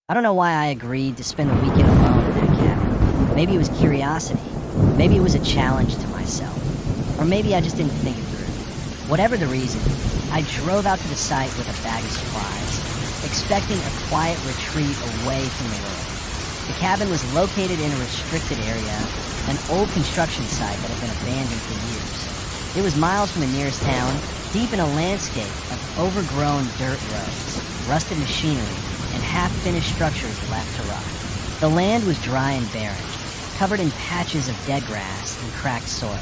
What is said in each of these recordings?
I don't know why I agreed to spend the weekend alone in that cabin. Maybe it was curiosity. Maybe it was a challenge to myself. Or maybe I just didn't think it through. Whatever the reason, I drove out to the site with a bag of supplies, expecting a quiet retreat away from the world. The cabin was located in a restricted area, an old construction site that had been abandoned for years. It was miles from the nearest town, deep in a landscape of overgrown dirt roads, rusted machinery, and half-finished structures left to rot. The land was dry and barren, covered in patches of dead grass and cracked soil.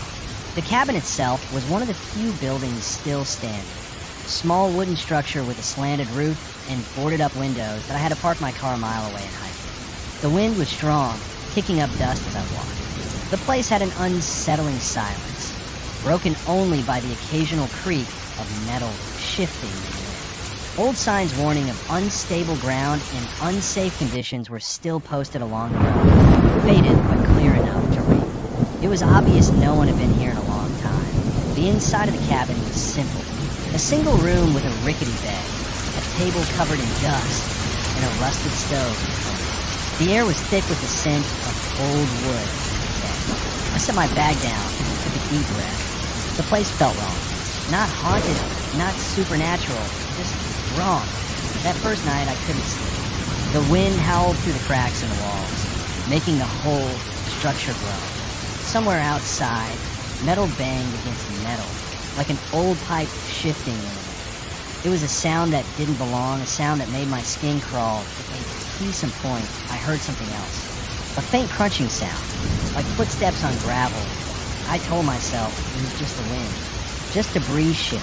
The cabin itself was one of the few buildings still standing. A small wooden structure with a slanted roof and boarded-up windows that I had to park my car a mile away and hike. The wind was strong, kicking up dust as I walked. The place had an unsettling silence, broken only by the occasional creak of metal shifting in the wind. Old signs warning of unstable ground and unsafe conditions were still posted along the road, faded but clear enough to read. It was obvious no one had been here in a long time. The inside of the cabin was simple. A single room with a rickety bed, a table covered in dust, and a rusted stove. The air was thick with the scent of old wood. I set my bag down and took a deep breath. The place felt wrong. Not haunted, not supernatural, just wrong. That first night I couldn't sleep. The wind howled through the cracks in the walls, making the whole structure groan. Somewhere outside, metal banged against metal, like an old pipe shifting in the wind. It was a sound that didn't belong, a sound that made my skin crawl. At a key point, I heard something else. A faint crunching sound, like footsteps on gravel. I told myself it was just the wind, just a breeze shift.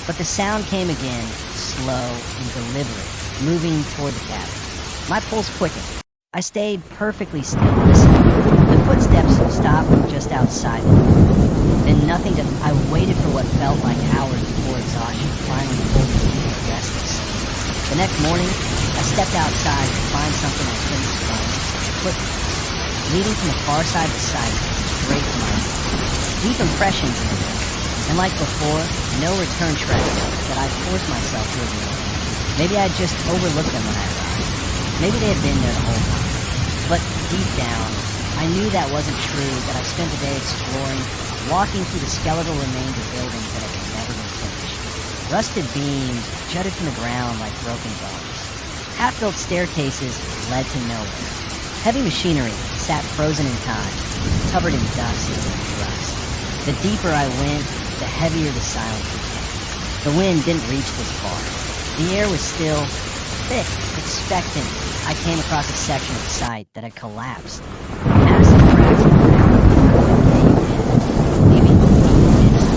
But the sound came again, slow and deliberate, moving toward the cabin. My pulse quickened. I stayed perfectly still, listening. The footsteps stopped just outside the door. Then nothing to... I waited for what felt like hours before exhaustion finally pulled me into a restless sleep. The next morning, I stepped outside to find something I couldn't explain. Footprints, leading from the far side of the site, straight to my door. Deep impressions in the dirt. And like before, no return track that I forced myself to ignore. Maybe I just overlooked them when I arrived. Maybe they had been there the whole time. But deep down, I knew that wasn't true, that I spent the day exploring, walking through the skeletal remains of buildings that had never been finished. Rusted beams jutted from the ground like broken bones. Half-built staircases led to nowhere. Heavy machinery sat frozen in time, covered in dust and rust. The deeper I went, the heavier the silence became. The wind didn't reach this far. The air was still thick, expectant. I came across a section of the site that had collapsed. Massive cracks in the ground had caved in, leaving deep into the woods.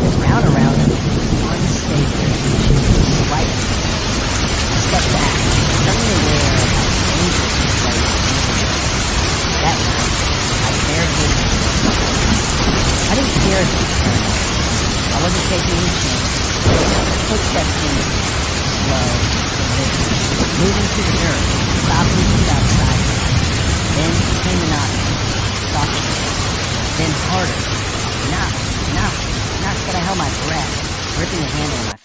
The ground around them was unstable, shifting slightly. I stepped back, suddenly aware of how dangerous this place was. That night, I barricaded myself. I didn't care if it was paranoid. I wasn't taking any chances. The footsteps came again, slow, deliberate, moving through the dirt, stopping just outside. Then came the knocking, softer, then harder. Knock, knock, knock, but I held my breath, gripping the handle in my